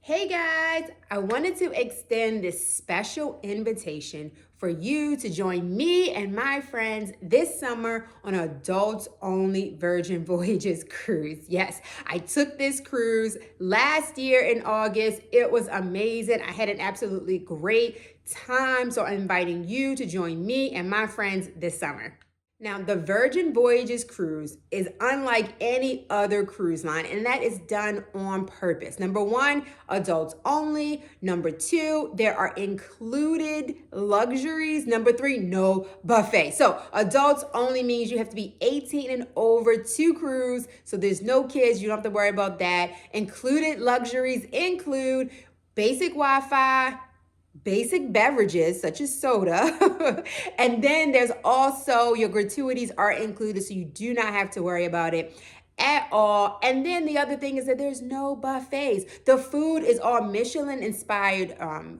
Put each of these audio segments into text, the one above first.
Hey guys, I wanted to extend this special invitation for you to join me and my friends this summer on adults only Virgin Voyages cruise. Yes, I took this cruise last year in August. It was amazing. I had an absolutely great time. So I'm inviting you to join me and my friends this summer. Now, the Virgin Voyages cruise is unlike any other cruise line, and that is done on purpose. Number one, adults only. Number two, there are included luxuries. Number three, no buffet. So, adults only means you have to be 18 and over to cruise. So, there's no kids. You don't have to worry about that. Included luxuries include basic Wi Fi, basic beverages such as soda. And then there's also your gratuities are included, so you do not have to worry about it at all. And then the other thing is that there's no buffets. The food is all Michelin inspired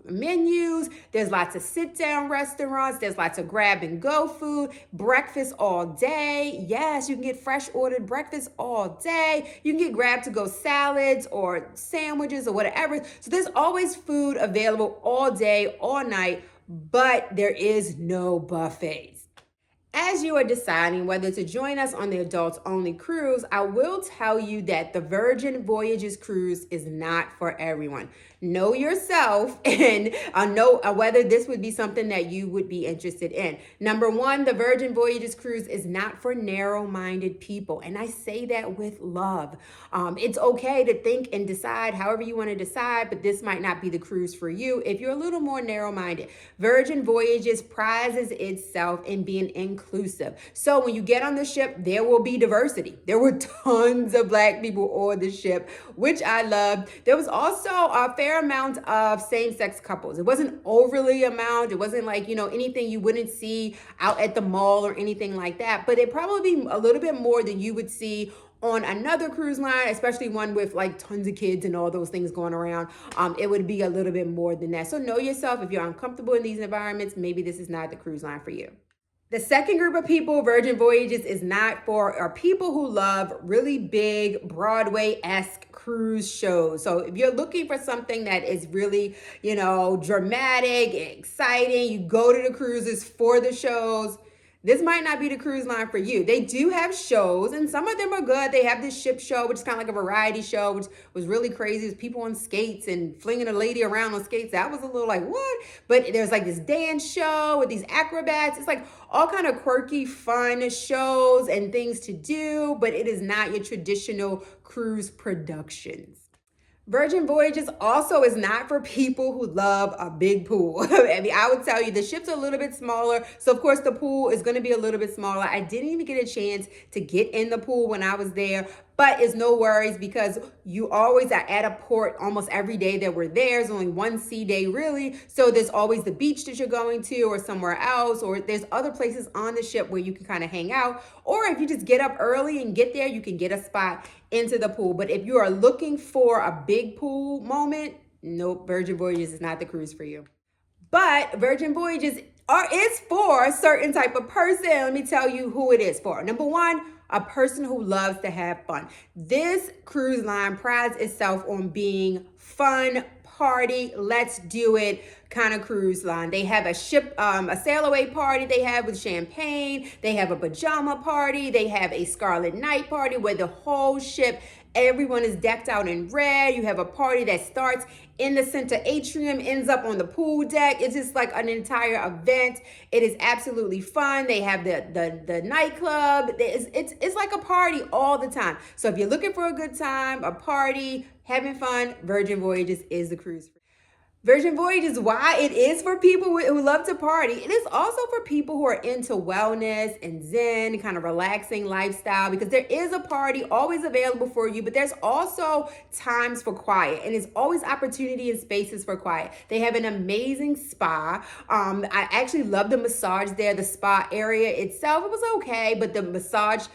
menus. There's lots of sit down restaurants. There's lots of grab and go food, breakfast all day. Yes, you can get fresh ordered breakfast all day. You can get grab to go salads or sandwiches or whatever. So there's always food available all day, all night, but there is no buffets. As you are deciding whether to join us on the adults only cruise, I will tell you that the Virgin Voyages cruise is not for everyone. Know yourself and know whether this would be something that you would be interested in. Number one, the Virgin Voyages cruise is not for narrow-minded people, and I say that with love. It's okay to think and decide however you want to decide, but this might not be the cruise for you if you're a little more narrow-minded. Virgin Voyages prizes itself in being inclusive. So when you get on the ship, there will be diversity. There were tons of Black people on the ship, which I loved. There was also a fair amount of same-sex couples. It wasn't overly amount. It wasn't like, anything you wouldn't see out at the mall or anything like that. But it probably be a little bit more than you would see on another cruise line, especially one with like tons of kids and all those things going around. It would be a little bit more than that. So know yourself. If you're uncomfortable in these environments, maybe this is not the cruise line for you. The second group of people Virgin Voyages is not for are people who love really big Broadway-esque cruise shows. So if you're looking for something that is really, dramatic, exciting, you go to the cruises for the shows. This might not be the cruise line for you. They do have shows, and some of them are good. They have this ship show, which is kind of like a variety show, which was really crazy. It's people on skates and flinging a lady around on skates. That was a little like, what? But there's like this dance show with these acrobats. It's like all kind of quirky, fun shows and things to do, but it is not your traditional cruise productions. Virgin Voyages also is not for people who love a big pool. I would tell you the ships are a little bit smaller. So of course the pool is going to be a little bit smaller. I didn't even get a chance to get in the pool when I was there, but it's no worries because you always are at a port almost every day that we're there. There's only one sea day really. So there's always the beach that you're going to or somewhere else, or there's other places on the ship where you can kind of hang out. Or if you just get up early and get there, you can get a spot into the pool. But if you are looking for a big pool moment, nope, Virgin Voyages is not the cruise for you. But Virgin Voyages is for a certain type of person. Let me tell you who it is for. Number one, a person who loves to have fun. This cruise line prides itself on being fun, party, let's do it kind of cruise line. They have a sail away party they have with champagne. They have a pajama party. They have a Scarlet Night party where the whole ship, everyone is decked out in red. You have a party that starts in the center atrium, ends up on the pool deck. It's just like an entire event. It is absolutely fun. They have the nightclub. It's like a party all the time. So if you're looking for a good time, a party, having fun, Virgin Voyages is the cruise. Virgin Voyages, why it is for people who love to party. It is also for people who are into wellness and zen, kind of relaxing lifestyle, because there is a party always available for you, but there's also times for quiet, and there's always opportunity and spaces for quiet. They have an amazing spa. I actually love the massage there. The spa area itself, it was okay, but the massage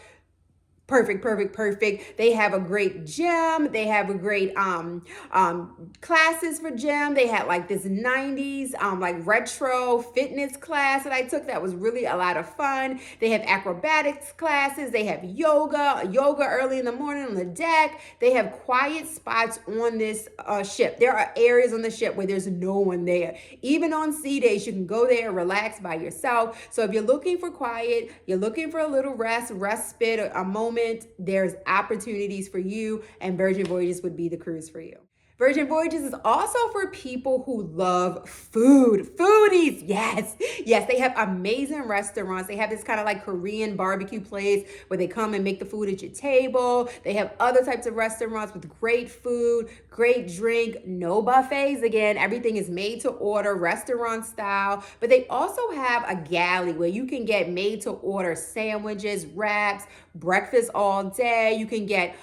Perfect, perfect, perfect. They have a great gym. They have a great classes for gym. They had like this 90s like retro fitness class that I took that was really a lot of fun. They have acrobatics classes. They have yoga early in the morning on the deck. They have quiet spots on this ship. There are areas on the ship where there's no one there. Even on sea days, you can go there and relax by yourself. So if you're looking for quiet, you're looking for a little respite, a moment, there's opportunities for you, and Virgin Voyages would be the cruise for you. Virgin Voyages is also for people who love food. Foodies, yes. Yes, they have amazing restaurants. They have this kind of like Korean barbecue place where they come and make the food at your table. They have other types of restaurants with great food, great drink, no buffets. Again, everything is made to order, restaurant style. But they also have a galley where you can get made to order sandwiches, wraps, breakfast all day. You can get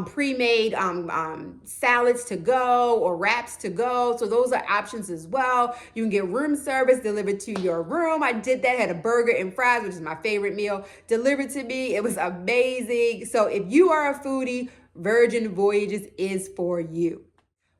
pre-made salads to go or wraps to go. So those are options as well. You can get room service delivered to your room. I did that, had a burger and fries, which is my favorite meal, delivered to me. It was amazing. So if you are a foodie, Virgin Voyages is for you.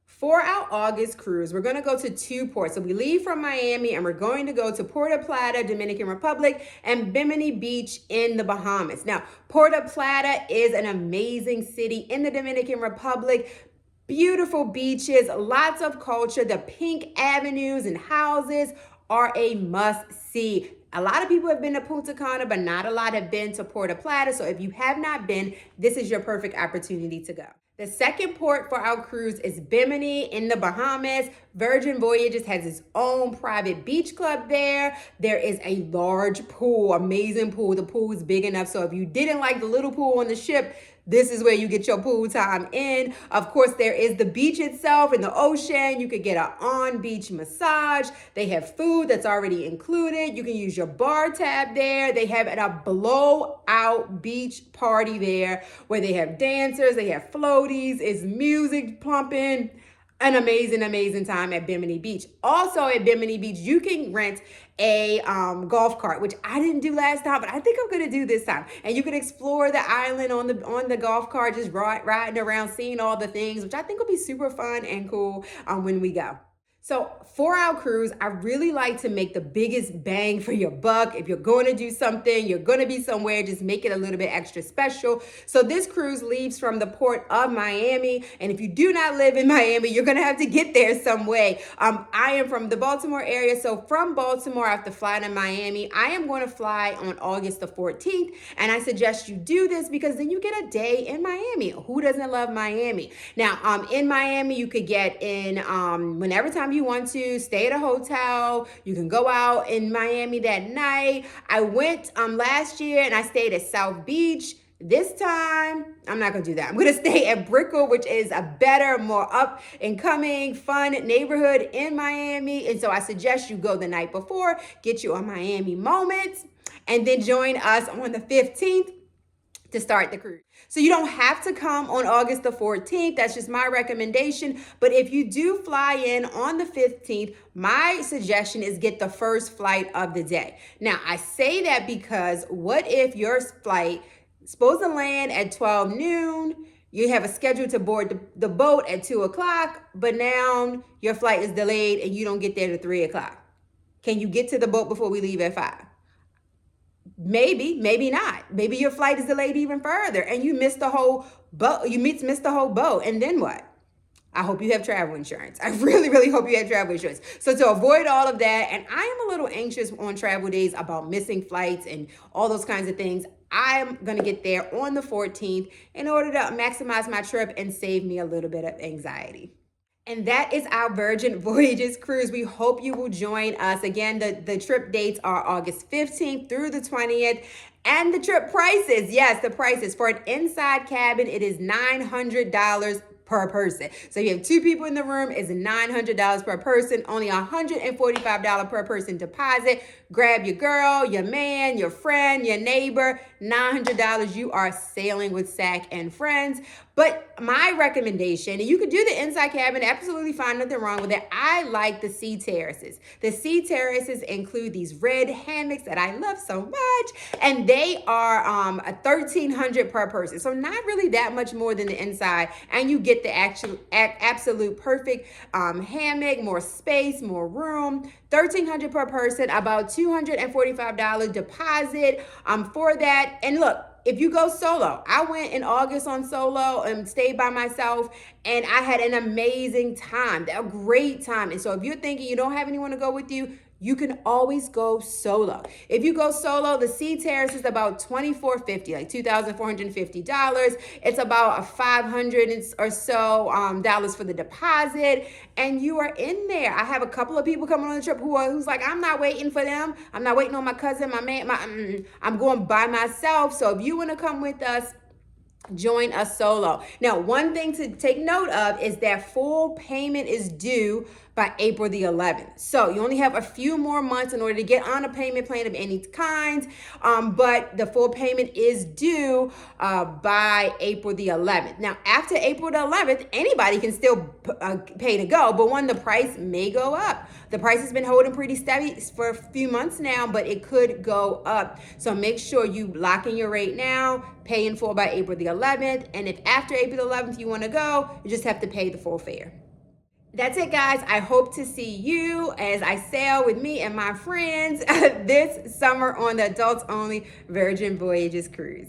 For our August cruise, we're going to go to 2 ports. So we leave from Miami and we're going to go to Puerto Plata, Dominican Republic, and Bimini Beach in the Bahamas. Now, Puerto Plata is an amazing city in the Dominican Republic. Beautiful beaches, lots of culture. The pink avenues and houses are a must-see. A lot of people have been to Punta Cana, but not a lot have been to Puerto Plata. So if you have not been, this is your perfect opportunity to go. The second port for our cruise is Bimini in the Bahamas. Virgin Voyages has its own private beach club there. There is a large pool, amazing pool. The pool is big enough, so if you didn't like the little pool on the ship, this is where you get your pool time in. Of course, there is the beach itself in the ocean. You could get an on-beach massage. They have food that's already included. You can use your bar tab there. They have a blowout beach party there where they have dancers, they have floaties, it's music pumping. An amazing time at Bimini Beach. Also at Bimini Beach, you can rent a golf cart, which I didn't do last time, but I think I'm gonna do this time. And you can explore the island on the golf cart, just riding around, seeing all the things, which I think will be super fun and cool when we go. So for our cruise, I really like to make the biggest bang for your buck. If you're going to do something, you're going to be somewhere, just make it a little bit extra special. So this cruise leaves from the port of Miami. And if you do not live in Miami, you're going to have to get there some way. I am from the Baltimore area. So from Baltimore, I have to fly to Miami. I am going to fly on August the 14th. And I suggest you do this because then you get a day in Miami. Who doesn't love Miami? Now, in Miami, you could get in whenever time you want to, stay at a hotel. You can go out in Miami that night. I went last year and I stayed at South Beach. This time, I'm not going to do that. I'm going to stay at Brickell, which is a better, more up and coming, fun neighborhood in Miami. And so I suggest you go the night before, get you a Miami moment, and then join us on the 15th to start the cruise. So you don't have to come on August the 14th. That's just my recommendation. But if you do fly in on the 15th, my suggestion is get the first flight of the day. Now, I say that because what if your flight is supposed to land at 12 noon, you have a schedule to board the boat at 2 o'clock, but now your flight is delayed and you don't get there to 3 o'clock. Can you get to the boat before we leave at 5? Maybe, maybe not. Maybe your flight is delayed even further and you missed the whole boat. You missed the whole boat. And then what? I hope you have travel insurance. I really hope you have travel insurance. So to avoid all of that, and I am a little anxious on travel days about missing flights and all those kinds of things, I'm going to get there on the 14th in order to maximize my trip and save me a little bit of anxiety. And that is our Virgin Voyages cruise. We hope you will join us. Again, the trip dates are August 15th through the 20th. And the trip prices, yes, the prices. For an inside cabin, it is $900 per person. So you have 2 people in the room, it's $900 per person, only $145 per person deposit. Grab your girl, your man, your friend, your neighbor, $900. You are sailing with Sack and Friends. But my recommendation, and you could do the inside cabin, absolutely fine, nothing wrong with it. I like the sea terraces. The sea terraces include these red hammocks that I love so much, and they are a $1,300 per person, so not really that much more than the inside, and you get the actual absolute perfect hammock, more space, more room. $1,300 per person, about $245 deposit for that. And look, if you go solo, I went in August on solo and stayed by myself, and I had an amazing time, a great time. And so if you're thinking you don't have anyone to go with you, you can always go solo. If you go solo, the sea terrace is about $2,450, like $2,450. It's about a $500 or so dollars for the deposit, and you are in there. I have a couple of people coming on the trip who's like, I'm not waiting for them. I'm not waiting on my cousin, my man. I'm going by myself. So if you want to come with us, join us solo. Now, one thing to take note of is that full payment is due by April the 11th. So you only have a few more months in order to get on a payment plan of any kind, but the full payment is due by April the 11th. Now, after April the 11th, anybody can still pay to go, but the price may go up. The price has been holding pretty steady for a few months now, but it could go up. So make sure you lock in your rate now, pay in full by April the 11th, and if after April the 11th you want to go, you just have to pay the full fare. That's it, guys. I hope to see you as I sail with me and my friends this summer on the Adults Only Virgin Voyages cruise.